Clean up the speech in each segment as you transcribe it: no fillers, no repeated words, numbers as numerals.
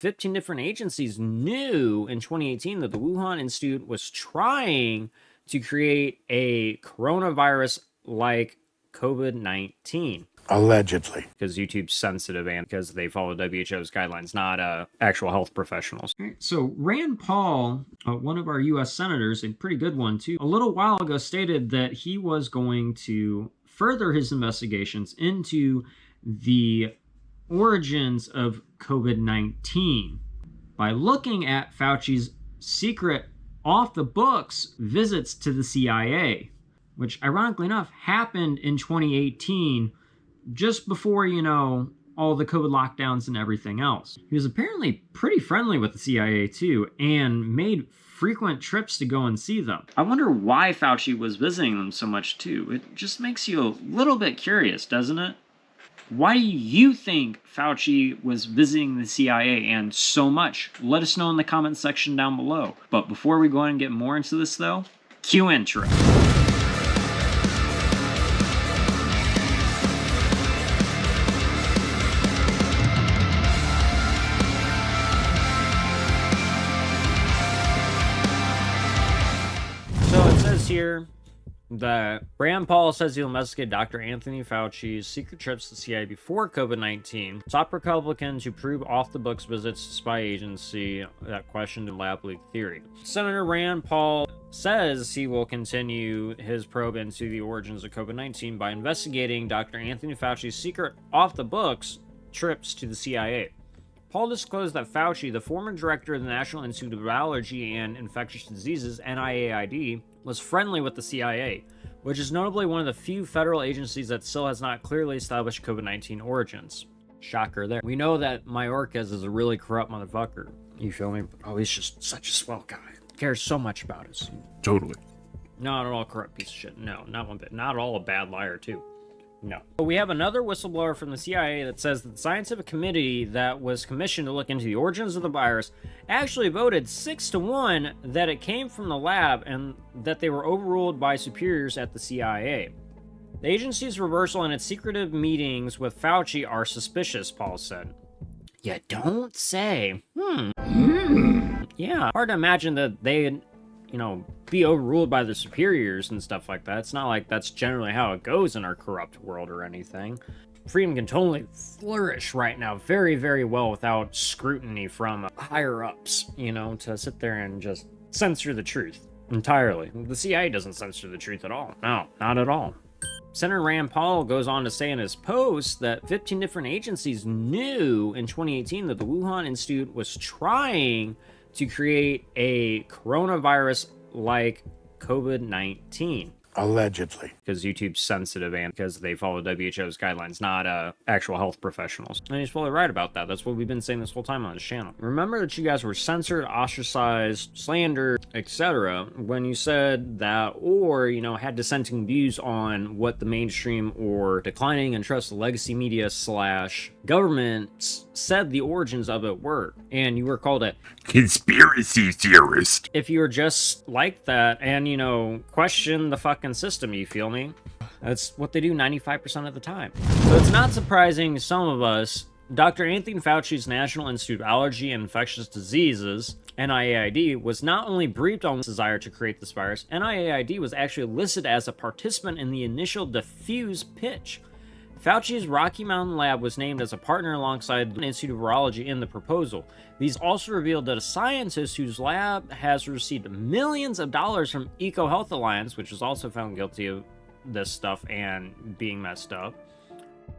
15 different agencies knew in 2018 that the Wuhan Institute was trying to create a coronavirus like COVID-19. Allegedly. Because YouTube's sensitive and because they follow WHO's guidelines, not actual health professionals. Right, so Rand Paul, one of our U.S. senators, a pretty good one too, a little while ago stated that he was going to further his investigations into the origins of COVID-19 by looking at Fauci's secret off-the-books visits to the CIA, which ironically enough happened in 2018, just before, all the COVID lockdowns and everything else. He was apparently pretty friendly with the CIA too, and made frequent trips to go and see them. I wonder why Fauci was visiting them so much too. It just makes you a little bit curious, doesn't it? Why do you think Fauci was visiting the CIA and so much? Let us know in the comments section down below. But before we go on and get more into this though, cue intro. Here that Rand Paul says he'll investigate Dr. Anthony Fauci's secret trips to the CIA before COVID-19. Top Republicans who prove off-the-books visits to spy agency that questioned the lab leak theory. Senator Rand Paul says he will continue his probe into the origins of COVID-19 by investigating Dr. Anthony Fauci's secret off-the-books trips to the CIA. Paul disclosed that Fauci, the former director of the National Institute of Allergy and Infectious Diseases, NIAID, was friendly with the CIA, which is notably one of the few federal agencies that still has not clearly established COVID-19 origins. Shocker there. We know that Mayorkas is a really corrupt motherfucker. You feel me? Oh, he's just such a swell guy. Cares so much about us. Totally. Not at all corrupt piece of shit. No, not one bit. Not at all a bad liar, too. No. But we have another whistleblower from the CIA that says that the scientific committee that was commissioned to look into the origins of the virus actually voted 6-1 that it came from the lab and that they were overruled by superiors at the CIA. The agency's reversal and its secretive meetings with Fauci are suspicious, Paul said. You don't say. Yeah, hard to imagine that they'd be overruled by the superiors and stuff like that. It's not like that's generally how it goes in our corrupt world or anything. Freedom can totally flourish right now very, very well without scrutiny from higher-ups, to sit there and just censor the truth entirely. The CIA doesn't censor the truth at all. No, not at all. Senator Rand Paul goes on to say in his post that 15 different agencies knew in 2018 that the Wuhan Institute was trying to create a coronavirus like COVID-19. Allegedly. Because YouTube's sensitive and because they follow WHO's guidelines, not actual health professionals. And he's fully right about that. That's what we've been saying this whole time on this channel. Remember that you guys were censored, ostracized, slandered, etc. when you said that, or, had dissenting views on what the mainstream or declining and trust legacy media / governments said the origins of it were. And you were called a conspiracy theorist. If you were just like that and, question the fucking system, you feel me? That's what they do 95% of the time. So it's not surprising some of us, Dr. Anthony Fauci's National Institute of Allergy and Infectious Diseases, NIAID, was not only briefed on the desire to create this virus, NIAID was actually listed as a participant in the initial diffuse pitch. Fauci's Rocky Mountain lab was named as a partner alongside the Institute of Virology in the proposal. These also revealed that a scientist whose lab has received millions of dollars from EcoHealth Alliance, which was also found guilty of this stuff and being messed up,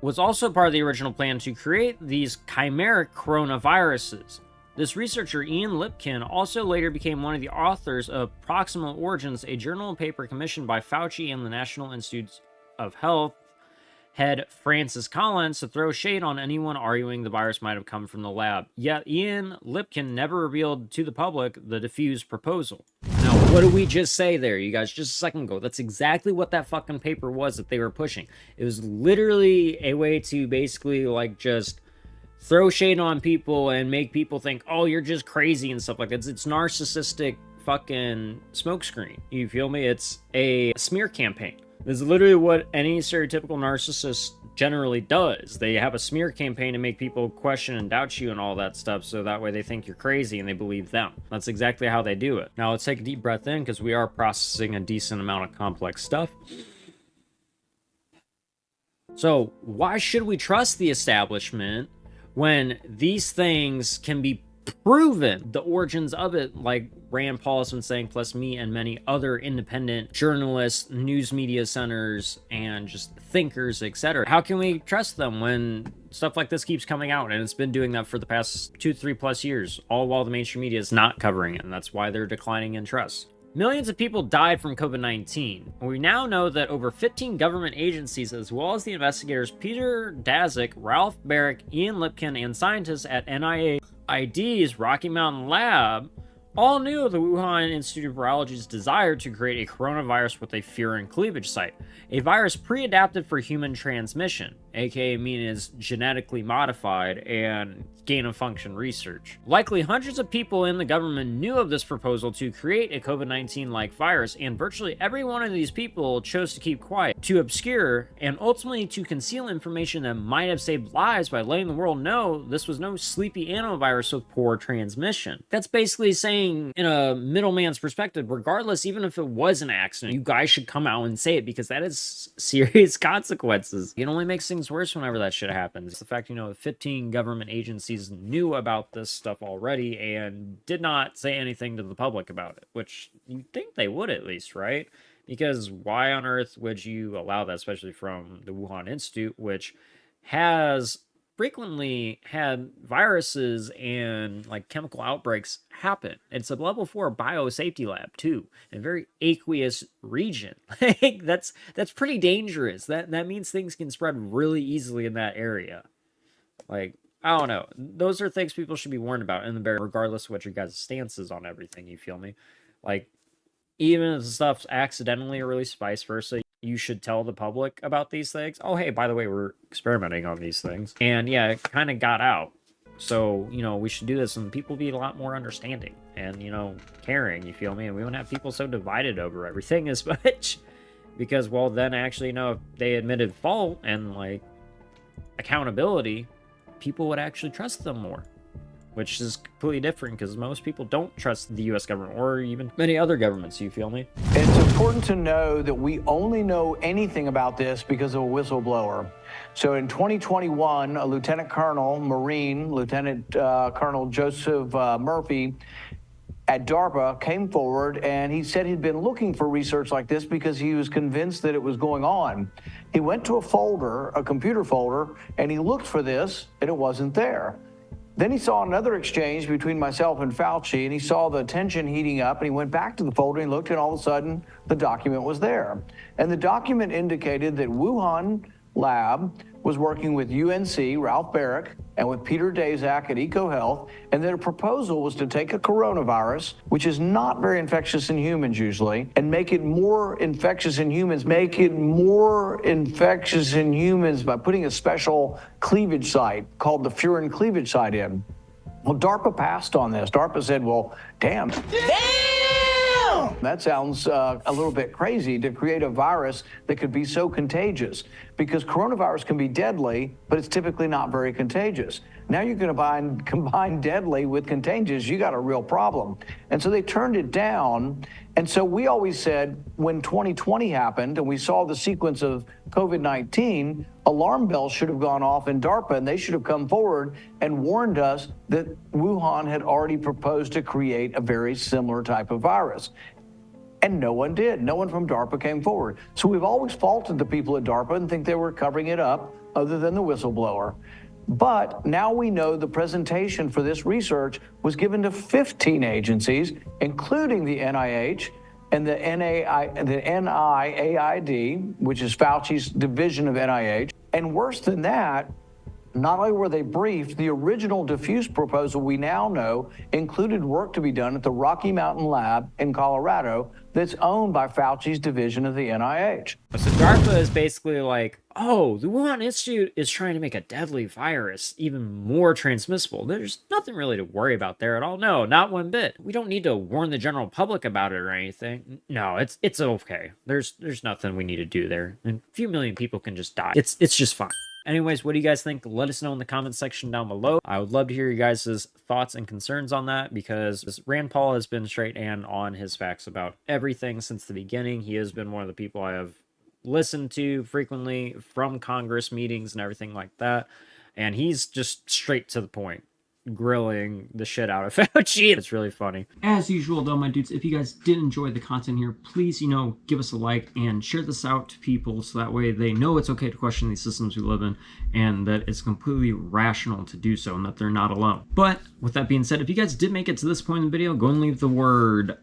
was also part of the original plan to create these chimeric coronaviruses. This researcher, Ian Lipkin, also later became one of the authors of Proximal Origins, a journal and paper commissioned by Fauci and the National Institutes of Health head Francis Collins to throw shade on anyone arguing the virus might have come from the lab. Yet Ian Lipkin never revealed to the public the diffuse proposal. Now, what did we just say there, you guys, just a second ago? That's exactly what that fucking paper was that they were pushing. It was literally a way to basically, just throw shade on people and make people think, oh, you're just crazy and stuff like that. It's narcissistic fucking smokescreen. You feel me? It's a smear campaign. This is literally what any stereotypical narcissist generally does. They have a smear campaign to make people question and doubt you and all that stuff, so that way they think you're crazy and they believe them. That's exactly how they do it. Now let's take a deep breath in, because we are processing a decent amount of complex stuff. So why should we trust the establishment when these things can be proven, the origins of it, like Rand Paul has been saying, plus me and many other independent journalists, news media centers, and just thinkers, etc.? How can we trust them when stuff like this keeps coming out? And it's been doing that for the past 2-3 plus years, all while the mainstream media is not covering it, and that's why they're declining in trust. Millions of people died from COVID-19. We now know that over 15 government agencies, as well as the investigators Peter Daszak, Ralph Baric, Ian Lipkin, and scientists at NIAID's Rocky Mountain Lab, all knew of the Wuhan Institute of Virology's desire to create a coronavirus with a furin cleavage site, a virus pre-adapted for human transmission, aka meaning it's genetically modified and gain-of-function research. Likely hundreds of people in the government knew of this proposal to create a COVID-19-like virus, and virtually every one of these people chose to keep quiet, to obscure, and ultimately to conceal information that might have saved lives by letting the world know this was no sleepy animal virus with poor transmission. That's basically saying, in a middleman's perspective, regardless, even if it was an accident, you guys should come out and say it, because that is serious consequences. It only makes things worse whenever that shit happens. The fact, 15 government agencies knew about this stuff already and did not say anything to the public about it, which you'd think they would at least, right? Because why on earth would you allow that, especially from the Wuhan Institute, which has frequently had viruses and like chemical outbreaks happen. It's a level 4 biosafety lab too, in a very aqueous region. Like that's pretty dangerous. That means things can spread really easily in that area. Like, I don't know. Those are things people should be warned about in the bear, regardless of what your guys' stance is on everything, you feel me? Like, even if the stuff's accidentally released, vice versa, you should tell the public about these things. Oh, hey, by the way, we're experimenting on these things. And yeah, it kind of got out. So, we should do this, and people be a lot more understanding and, caring, you feel me? And we wouldn't have people so divided over everything as much. Because, well, then actually, if they admitted fault and, like, accountability, people would actually trust them more, which is completely different because most people don't trust the U.S. government or even many other governments, you feel me? It's important to know that we only know anything about this because of a whistleblower. So in 2021, a Lieutenant Colonel, Marine, Lieutenant Colonel Joseph Murphy at DARPA came forward, and he said he'd been looking for research like this because he was convinced that it was going on. He went to a folder, a computer folder, and he looked for this, and it wasn't there. Then he saw another exchange between myself and Fauci, and he saw the tension heating up, and he went back to the folder and looked, and all of a sudden, the document was there. And the document indicated that Wuhan Lab was working with UNC, Ralph Baric, and with Peter Daszak at EcoHealth, and their proposal was to take a coronavirus, which is not very infectious in humans usually, and make it more infectious in humans by putting a special cleavage site called the furin cleavage site in. Well, DARPA passed on this. DARPA said, well, damn. That sounds a little bit crazy to create a virus that could be so contagious, because coronavirus can be deadly, but it's typically not very contagious. Now you're going to combine deadly with contagious, you got a real problem. And so they turned it down. And so we always said when 2020 happened and we saw the sequence of COVID-19, alarm bells should have gone off in DARPA, and they should have come forward and warned us that Wuhan had already proposed to create a very similar type of virus. And no one did. No one from DARPA came forward. So we've always faulted the people at DARPA and think they were covering it up, other than the whistleblower. But now we know the presentation for this research was given to 15 agencies, including the NIH and the NIAID, which is Fauci's division of NIH. And worse than that, not only were they briefed, the original diffuse proposal, we now know, included work to be done at the Rocky Mountain Lab in Colorado that's owned by Fauci's division of the NIH. So DARPA is basically like, oh, the Wuhan Institute is trying to make a deadly virus even more transmissible. There's nothing really to worry about there at all. No, not one bit. We don't need to warn the general public about it or anything. No, it's okay. There's nothing we need to do there. And a few million people can just die. It's just fine. Anyways, what do you guys think? Let us know in the comments section down below. I would love to hear you guys' thoughts and concerns on that, because Rand Paul has been straight and on his facts about everything since the beginning. He has been one of the people I have listened to frequently from Congress meetings and everything like that. And he's just straight to the point, grilling the shit out of Fauci. It's really funny. As usual, though, my dudes, if you guys did enjoy the content here, please, give us a like and share this out to people so that way they know it's okay to question these systems we live in and that it's completely rational to do so and that they're not alone. But with that being said, if you guys did make it to this point in the video, go and leave the word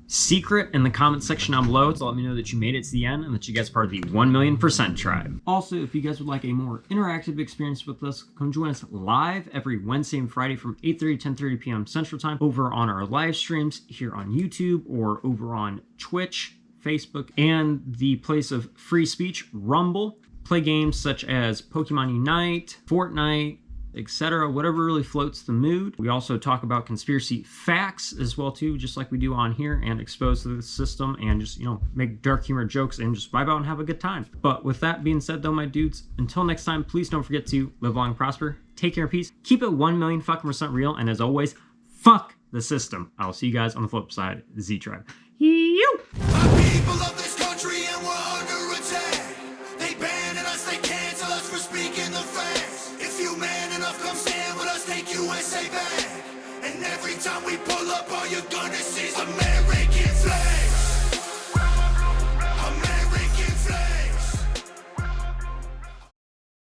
secret in the comment section down below to let me know that you made it to the end and that you guys are part of the 1,000,000% tribe. Also, if you guys would like a more interactive experience with us, come join us live every Wednesday and Friday from 8:30 to 10:30 p.m. Central Time over on our live streams here on YouTube or over on Twitch, Facebook, and the place of free speech, Rumble. Play games such as Pokemon Unite, Fortnite, etc., whatever really floats the mood. We also talk about conspiracy facts as well too, just like we do on here, and expose the system and just, make dark humor jokes and just vibe out and have a good time. But with that being said though, my dudes, until next time, please don't forget to live long and prosper, take care and peace, keep it 1,000,000% real, and as always, fuck the system. I'll see you guys on the flip side, Z Tribe. You. People of this country and we're under attack. They banning us, they cancel us for speaking the facts. If you man enough, come stand with us, take USA back. And every time we pull up, all you're gonna see is a